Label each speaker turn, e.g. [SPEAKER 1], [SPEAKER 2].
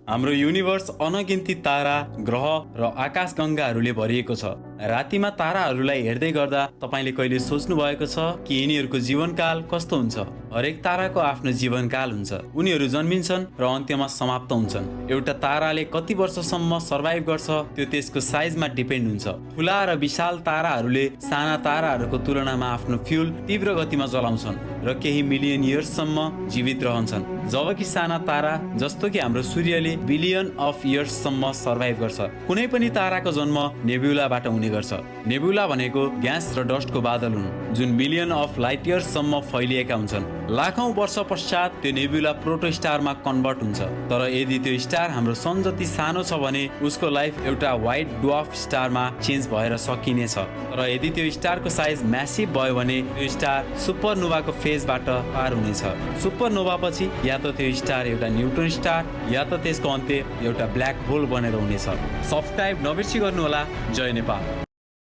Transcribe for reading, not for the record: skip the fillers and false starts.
[SPEAKER 1] हाम्रो युनिभर्स अनगिन्ती तारा, ग्रह र आकाशगङ्गाहरूले भरिएको छ। रातिमा ताराहरूलाई हेर्दै गर्दा तपाईँले कहिले सोच्नु भएको छ कि यिनीहरूको जीवनकाल कस्तो हुन्छ? हरेक ताराको आफ्नो जीवनकाल हुन्छ। उनीहरू जन्मिन्छन् र अन्त्यमा समाप्त हुन्छन्। एउटा ताराले कति वर्षसम्म सर्भाइभ गर्छ त्यो त्यसको साइजमा डिपेन्ड हुन्छ। ठुला र विशाल ताराहरूले साना ताराहरूको तुलनामा आफ्नो फ्युल तीव्र गतिमा जलाउँछन् र केही मिलियन इयर्ससम्म जीवित रहन्छन्, जबकि साना तारा जस्तो कि हाम्रो सूर्यले बिलियन अफ इयर्ससम्म सर्भाइभ गर्छ। कुनै पनि ताराको जन्म नेबुलाबाट हुने गर्छ। नेबुला भनेको ग्यास र डस्टको बादल हुन् जुन मिलियन अफ लाइट इयर्ससम्म फैलिएका हुन्छन्। लाखौं वर्ष पश्चात त्यो नेबुला प्रोटोस्टारमा कन्भर्ट हुन्छ। तर यदि त्यो स्टार हाम्रो सन जति सानो छ भने उसको लाइफ एउटा व्हाइट ड्वार्फ स्टारमा चेन्ज भएर सकिनेछ। तर यदि त्यो स्टारको साइज म्यासिभ भयो भने त्यो स्टार सुपरनोभाको फेजबाट पार हुनेछ। सुपरनोभा पछि या त त्यो स्टार एउटा न्युट्रोन स्टार या त त्यसको अन्त्य एउटा ब्ल्याक होल बनेर हुनेछ। सब्सक्राइब नबिर्सी गर्नुहोला। जय नेपाल।